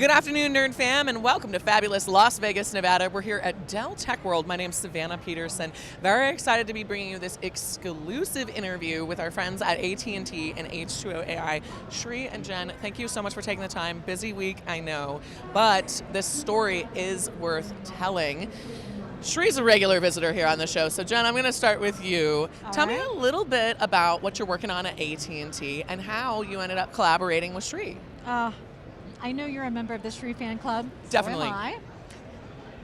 Good afternoon, Nerd Fam, and welcome to fabulous Las Vegas, Nevada. We're here at Dell Tech World. My name's Savannah Peterson. Very excited to be bringing you this exclusive interview with our friends at AT&T and H2O.ai. Shri and Jen, thank you so much for taking the time. Busy week, I know, but this story is worth telling. Shri's a regular visitor here on the show, so Jen, I'm going to start with you. Tell me a little bit about what you're working on at AT&T and how you ended up collaborating with Shri. I know you're a member of the Shri fan club. Definitely. So am I.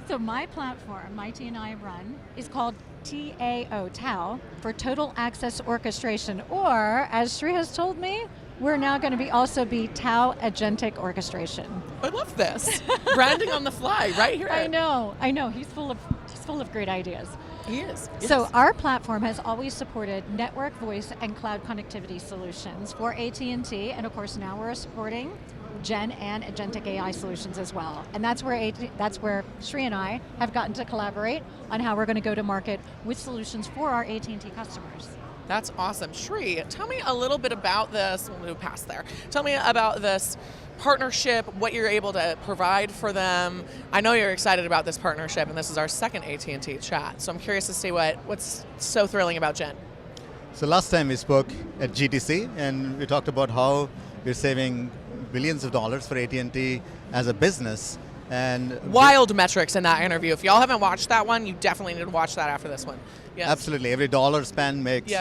So my platform, my team and I run, is called TAO, for Total Access Orchestration, or as Shri has told me, we're now going to also be Tau Agentic Orchestration. I love this. Branding on the fly, right here. I know. He's full of great ideas. He is. Yes. So our platform has always supported network, voice, and cloud connectivity solutions for AT&T, and of course now we're supporting Gen and agentic AI solutions as well. And that's where Shri and I have gotten to collaborate on how we're going to go to market with solutions for our AT&T customers. That's awesome. Shri, tell me a little bit about this. We'll move past there. Tell me about this partnership, what you're able to provide for them. I know you're excited about this partnership, and this is our second AT&T chat, so I'm curious to see what's so thrilling about Gen. So last time we spoke at GTC, and we talked about how we're saving billions of dollars for AT&T as a business. And wild metrics in that interview. If y'all haven't watched that one, you definitely need to watch that after this one. Yes. Absolutely. Every dollar spent makes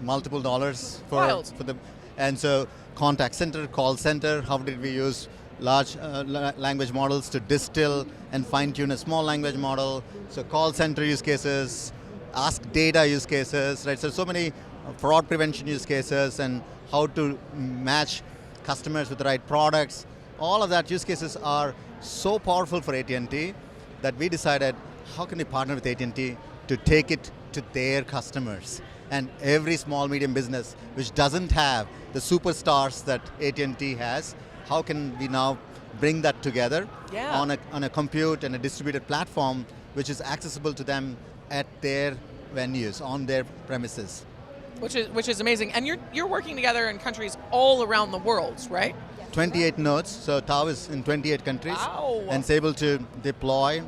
multiple dollars for the. And so contact center, call center, how did we use large language models to distill and fine-tune a small language model? So call center use cases, ask data use cases, right? So many fraud prevention use cases, and how to match customers with the right products. All of that use cases are so powerful for AT&T that we decided, how can we partner with AT&T to take it to their customers? And every small, medium business which doesn't have the superstars that AT&T has, how can we now bring that together on a compute and a distributed platform which is accessible to them at their venues, on their premises. Which is amazing. And you're working together in countries all around the world, right? 28 nodes, so Tau is in 28 countries. Wow. And it's able to deploy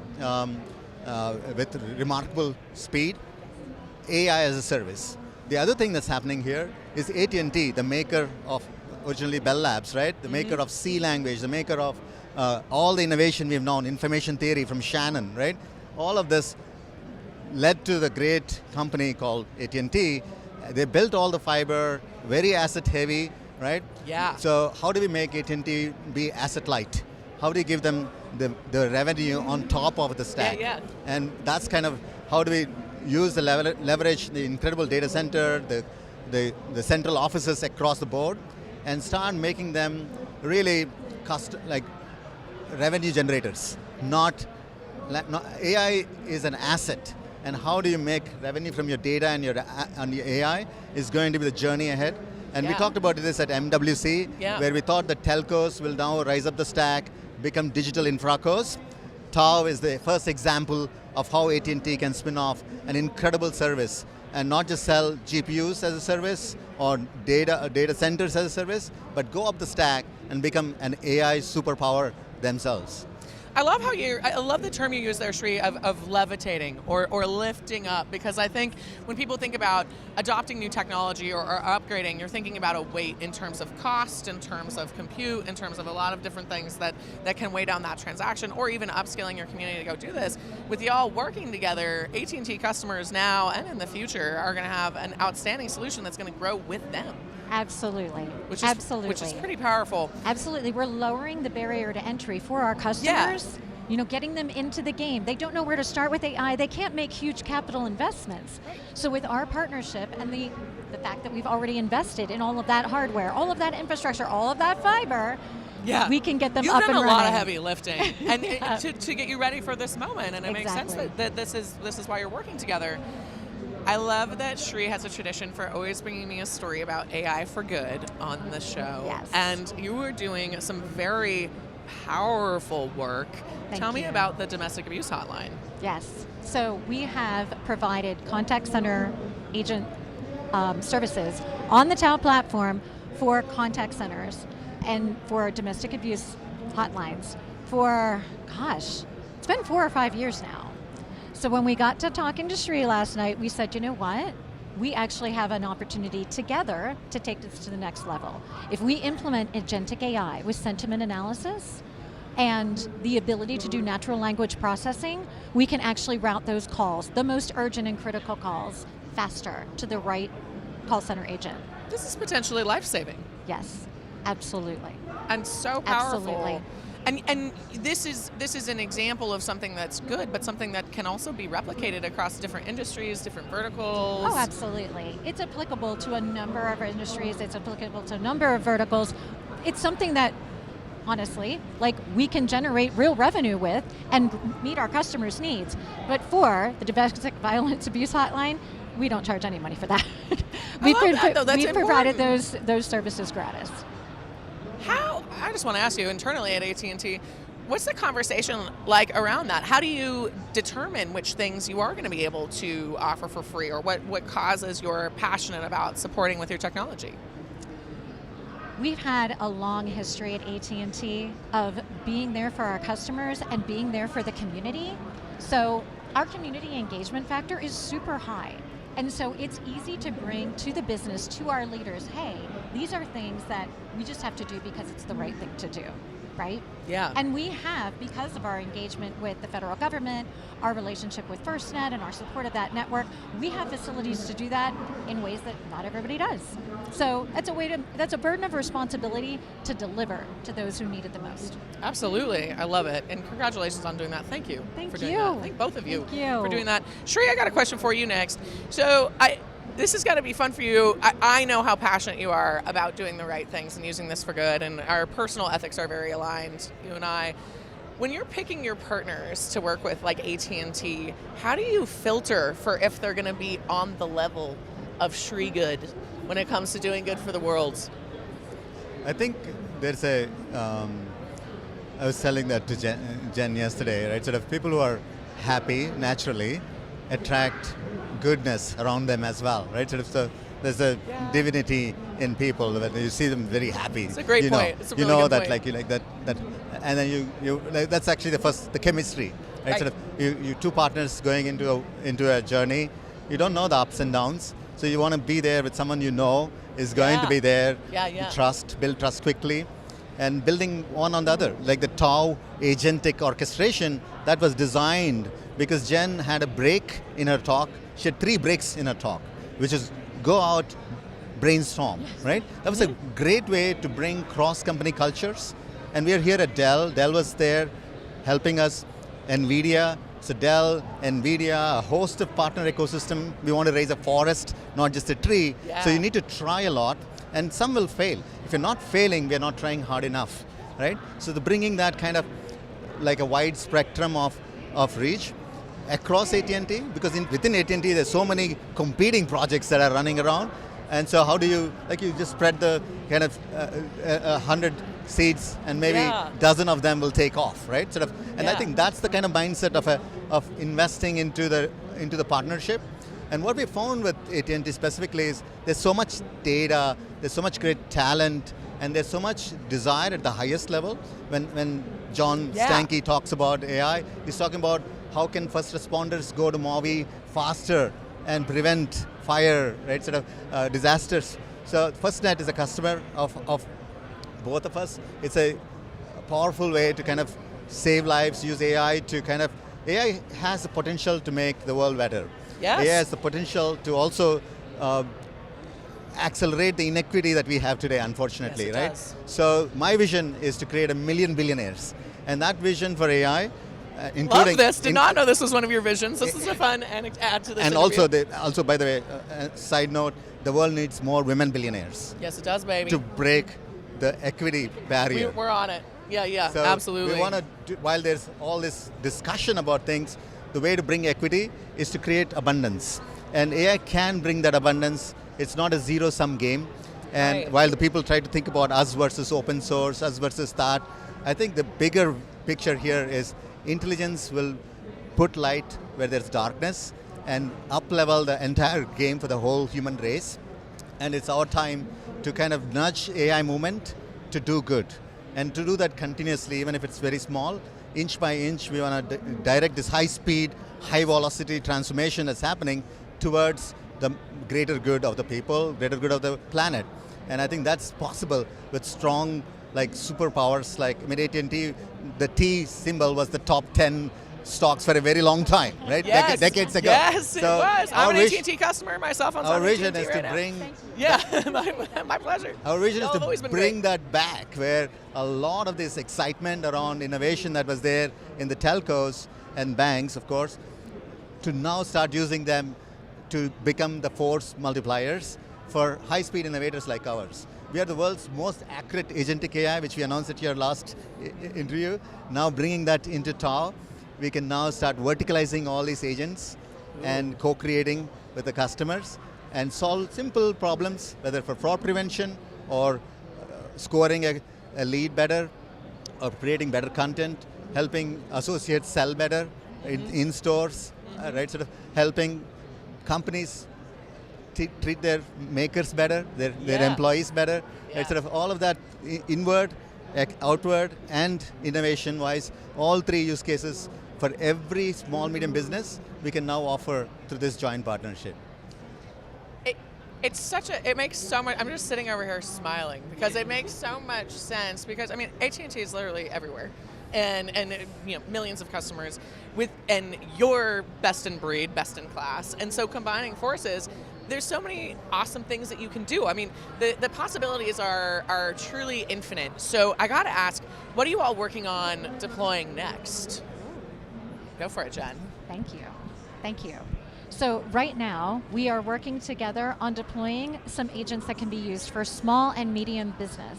with remarkable speed AI as a service. The other thing that's happening here is AT&T, the maker of originally Bell Labs, right? The maker of C language, the maker of all the innovation we've known, information theory from Shannon, right? All of this led to the great company called AT&T. They built all the fiber, very asset heavy, right? Yeah. So how do we make AT&T be asset light? How do you give them the revenue on top of the stack? Yeah. And that's kind of how do we use the leverage the incredible data center, the central offices across the board, and start making them really like revenue generators. Not AI is an asset. And how do you make revenue from your data and your AI is going to be the journey ahead. And we talked about this at MWC, where we thought that telcos will now rise up the stack, become digital infracos. Tau is the first example of how AT&T can spin off an incredible service and not just sell GPUs as a service or data centers as a service, but go up the stack and become an AI superpower themselves. I love the term you use there, Shri, of levitating or lifting up, because I think when people think about adopting new technology or upgrading, you're thinking about a weight in terms of cost, in terms of compute, in terms of a lot of different things that can weigh down that transaction, or even upscaling your community to go do this. With y'all working together, AT&T customers now and in the future are going to have an outstanding solution that's going to grow with them. Absolutely. Which is pretty powerful. Absolutely. We're lowering the barrier to entry for our customers. Yeah. Getting them into the game. They don't know where to start with AI. They can't make huge capital investments. So with our partnership and the fact that we've already invested in all of that hardware, all of that infrastructure, all of that fiber, we can get them up and running. You've done a lot of heavy lifting and to get you ready for this moment, and it makes sense that this is why you're working together. I love that Shri has a tradition for always bringing me a story about AI for good on the show. Yes. And you were doing some very powerful work. Tell me about the domestic abuse hotline. Yes. So we have provided contact center agent services on the Tau platform for contact centers and for domestic abuse hotlines for, gosh, it's been 4 or 5 years now. So when we got to talking to Sri last night, we said, you know what? We actually have an opportunity together to take this to the next level. If we implement agentic AI with sentiment analysis and the ability to do natural language processing, we can actually route those calls, the most urgent and critical calls, faster to the right call center agent. This is potentially life-saving. Yes, absolutely. And so powerful. Absolutely. And this is an example of something that's good, but something that can also be replicated across different industries, different verticals. Oh, absolutely. It's applicable to a number of industries. It's applicable to a number of verticals. It's something that, honestly, like we can generate real revenue with and meet our customers' needs. But for the domestic violence abuse hotline, we don't charge any money for that. I love that, though. That's we provided those services gratis. I just want to ask you, internally at AT&T, what's the conversation like around that? How do you determine which things you are going to be able to offer for free, or what causes you're passionate about supporting with your technology? We've had a long history at AT&T of being there for our customers and being there for the community. So our community engagement factor is super high. And so it's easy to bring to the business, to our leaders, hey, these are things that we just have to do because it's the right thing to do, right? Yeah. And we have, because of our engagement with the federal government, our relationship with FirstNet and our support of that network, we have facilities to do that in ways that not everybody does. So that's a burden of responsibility to deliver to those who need it the most. Absolutely, I love it, and congratulations on doing that. Thank you for doing that. Thank both of you for doing that. Shri, I got a question for you next. So this has got to be fun for you. I know how passionate you are about doing the right things and using this for good, and our personal ethics are very aligned, you and I. When you're picking your partners to work with, like AT&T, how do you filter for if they're going to be on the level of Shri good when it comes to doing good for the world? I think there's I was telling that to Jen yesterday, right? Sort of people who are happy naturally attract goodness around them as well, right? Sort of, so there's a divinity in people when you see them very happy. It's a great point. It's a really good that point. like you like that, and then you like, that's actually the chemistry, right? Sort of you two partners going into a journey. You don't know the ups and downs, so you want to be there with someone you know is going to be there. Build trust quickly, and building one on the other. Like the TOW agentic orchestration that was designed because Jen had a break in her talk. She had 3 breaks in her talk, which is go out, brainstorm, right? That was a great way to bring cross-company cultures. And we are here at Dell. Dell was there helping us. NVIDIA, so Dell, NVIDIA, a host of partner ecosystem. We want to raise a forest, not just a tree. Yeah. So you need to try a lot, and some will fail. If you're not failing, we're not trying hard enough, right? So the bringing that kind of like a wide spectrum of reach across AT&T, because within AT&T there's so many competing projects that are running around, and so how do you, like you just spread the kind of 100 seeds and maybe a dozen of them will take off, right? Sort of, and I think that's the kind of mindset of investing into the partnership. And what we found with AT&T specifically is there's so much data, there's so much great talent, and there's so much desire at the highest level. When John Stankey talks about AI, he's talking about how can first responders go to Maui faster and prevent fire, right? Sort of disasters. So FirstNet is a customer of both of us. It's a powerful way to kind of save lives, use AI to kind of, AI has the potential to make the world better. Yes. AI has the potential to also accelerate the inequity that we have today, unfortunately, yes, right? Does. So my vision is to create 1 million billionaires. And that vision for AI, including... Love this. Did not know this was one of your visions. This is a fun add to this And interview. also, by the way, side note, the world needs more women billionaires. Yes, it does, baby. To break the equity barrier. We're on it. Yeah, so absolutely. We want to, while there's all this discussion about things, the way to bring equity is to create abundance. And AI can bring that abundance. It's not a zero-sum game. And while the people try to think about us versus open source, us versus that, I think the bigger picture here is intelligence will put light where there's darkness and up-level the entire game for the whole human race. And it's our time to kind of nudge AI movement to do good. And to do that continuously, even if it's very small, inch by inch, we want to direct this high speed, high velocity transformation that's happening towards the greater good of the people, greater good of the planet. And I think that's possible with strong like superpowers like, I mean, AT&T, the T symbol was the top 10 stocks for a very long time, right? Yes. Decades ago. Yes, so it was. I'm an AT&T customer myself. Our vision is to bring... Yeah, my pleasure. Our vision is to bring that back, where a lot of this excitement around innovation that was there in the telcos and banks, of course, to now start using them to become the force multipliers for high-speed innovators like ours. We are the world's most accurate agentic AI, which we announced at your last interview. Now bringing that into TAO, we can now start verticalizing all these agents and co-creating with the customers and solve simple problems, whether for fraud prevention or scoring a lead better or creating better content, helping associates sell better in stores, right? Sort of helping companies treat their makers better, their employees better. Right? Sort of all of that inward, outward, and innovation-wise, all three use cases for every small, medium business, we can now offer through this joint partnership. It makes so much, I'm just sitting over here smiling because it makes so much sense because, I mean, AT&T is literally everywhere. And you know, millions of customers and you're best in breed, best in class. And so combining forces, there's so many awesome things that you can do. I mean, the possibilities are truly infinite. So I gotta ask, what are you all working on deploying next? Go for it, Jen. Thank you. Thank you. So right now, we are working together on deploying some agents that can be used for small and medium business.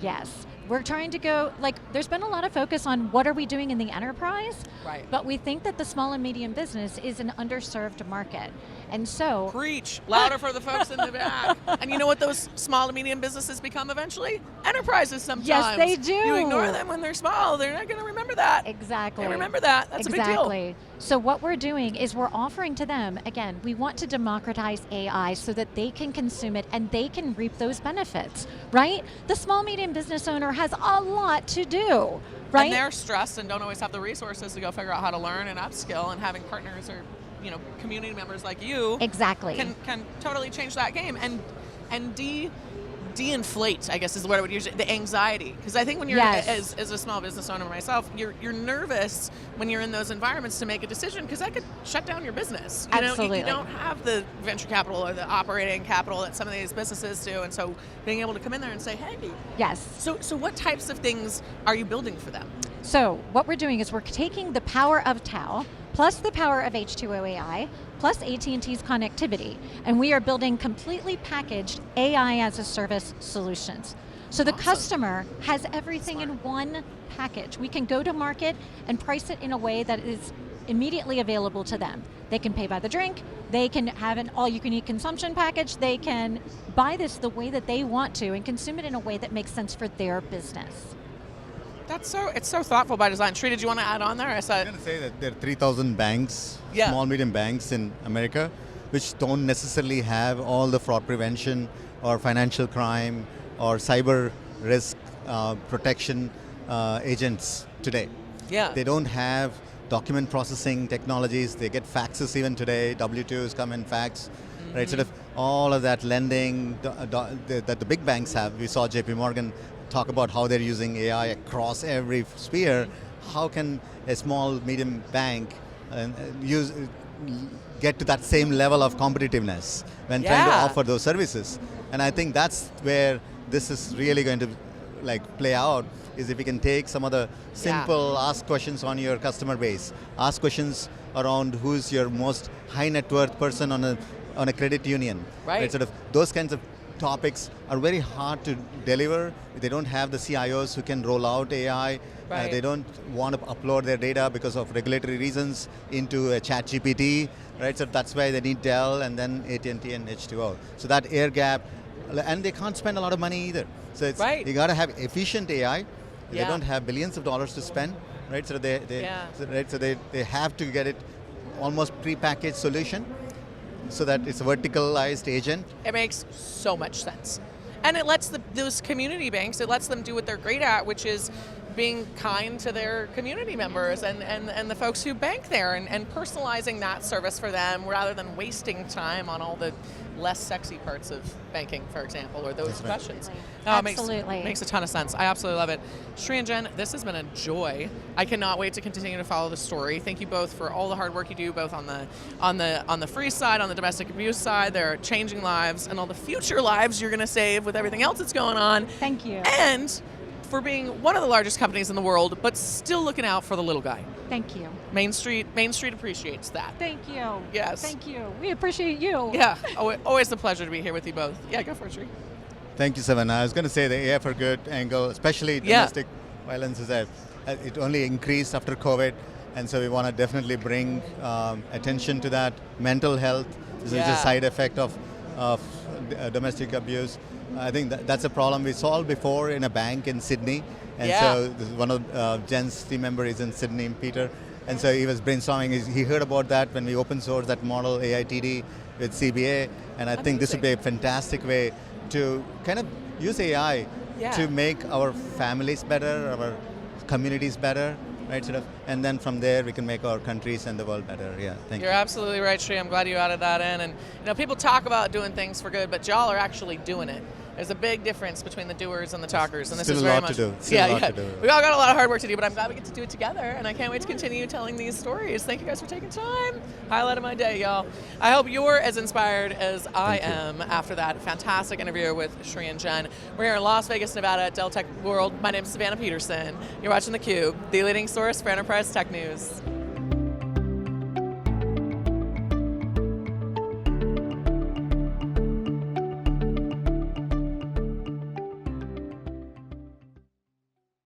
Yes. We're trying to go, like, there's been a lot of focus on what are we doing in the enterprise, right? But we think that the small and medium business is an underserved market. And so... Preach, louder for the folks in the back. And you know what those small and medium businesses become eventually? Enterprises sometimes. Yes, they do. You ignore them when they're small, they're not going to remember that. Exactly. They remember that, that's a big deal. Exactly. So what we're doing is we're offering to them, again, we want to democratize AI so that they can consume it and they can reap those benefits, right? The small, medium business owner has a lot to do, right? And they're stressed and don't always have the resources to go figure out how to learn and upskill, and having partners or community members like you exactly can totally change that game and de-inflate, I guess is what I would use, the anxiety. Because I think when you're, as a small business owner myself, you're nervous when you're in those environments to make a decision because that could shut down your business. Absolutely. You don't have the venture capital or the operating capital that some of these businesses do, and so being able to come in there and say, hey. Yes. So what types of things are you building for them? So what we're doing is we're taking the power of TAO plus the power of H2O.ai, plus AT&T's connectivity, and we are building completely packaged AI as a service solutions. So the customer has everything in one package. We can go to market and price it in a way that is immediately available to them. They can pay by the drink, they can have an all-you-can-eat consumption package, they can buy this the way that they want to and consume it in a way that makes sense for their business. It's so thoughtful by design. Sri, did you want to add on there? I'm going to say that there are 3,000 banks, small, medium banks in America, which don't necessarily have all the fraud prevention or financial crime or cyber risk protection agents today. Yeah. They don't have document processing technologies. They get faxes even today. W-2s come in fax, right? Sort of all of that lending that the big banks have. We saw JP Morgan talk about how they're using AI across every sphere. How can a small, medium bank get to that same level of competitiveness when trying to offer those services? And I think that's where this is really going to play out, is if we can take some of the simple ask questions on your customer base, ask questions around who's your most high net worth person on a credit union. Right. Sort of those kinds of topics are very hard to deliver. They don't have the CIOs who can roll out AI. Right. They don't want to upload their data because of regulatory reasons into a chat GPT, right? So that's why they need Dell and then AT&T and H2O. So that air gap, and they can't spend a lot of money either. So it's, you got to have efficient AI. They don't have billions of dollars to spend, right? So they have to get it almost pre-packaged solution, so that it's a verticalized agent. It makes so much sense. And it lets those community banks, it lets them do what they're great at, which is being kind to their community members and the folks who bank there and personalizing that service for them rather than wasting time on all the less sexy parts of banking, for example, or those questions. Absolutely. Makes a ton of sense. I absolutely love it. Shri and Jen, this has been a joy. I cannot wait to continue to follow the story. Thank you both for all the hard work you do, both on the free side, on the domestic abuse side. They're changing lives and all the future lives you're going to save with everything else that's going on. Thank you. And for being one of the largest companies in the world, but still looking out for the little guy. Thank you. Main Street appreciates that. Thank you. Yes. Thank you. We appreciate you. Yeah, always a pleasure to be here with you both. Yeah, go for it, Shri. Thank you, Savannah. I was going to say the AI for Good angle, especially domestic violence, it only increased after COVID, and so we want to definitely bring attention to that. Mental health is a side effect of domestic abuse. I think that's a problem we solved before in a bank in Sydney, and so this is one of Jen's team members is in Sydney, Peter, and so he was brainstorming. He heard about that when we open sourced that model AITD with CBA, and I think this would be a fantastic way to kind of use AI to make our families better, our communities better, right? And then from there we can make our countries and the world better. Yeah, thank you. You're absolutely right, Shri. I'm glad you added that in. And people talk about doing things for good, but y'all are actually doing it. There's a big difference between the doers and the talkers, and this is very much. Still a lot to do. We all got a lot of hard work to do, but I'm glad we get to do it together, and I can't wait to continue telling these stories. Thank you guys for taking time. Highlight of my day, y'all. I hope you're as inspired as I am after that fantastic interview with Shri and Jen. We're here in Las Vegas, Nevada at Dell Tech World. My name is Savannah Peterson. You're watching theCUBE, the leading source for enterprise tech news.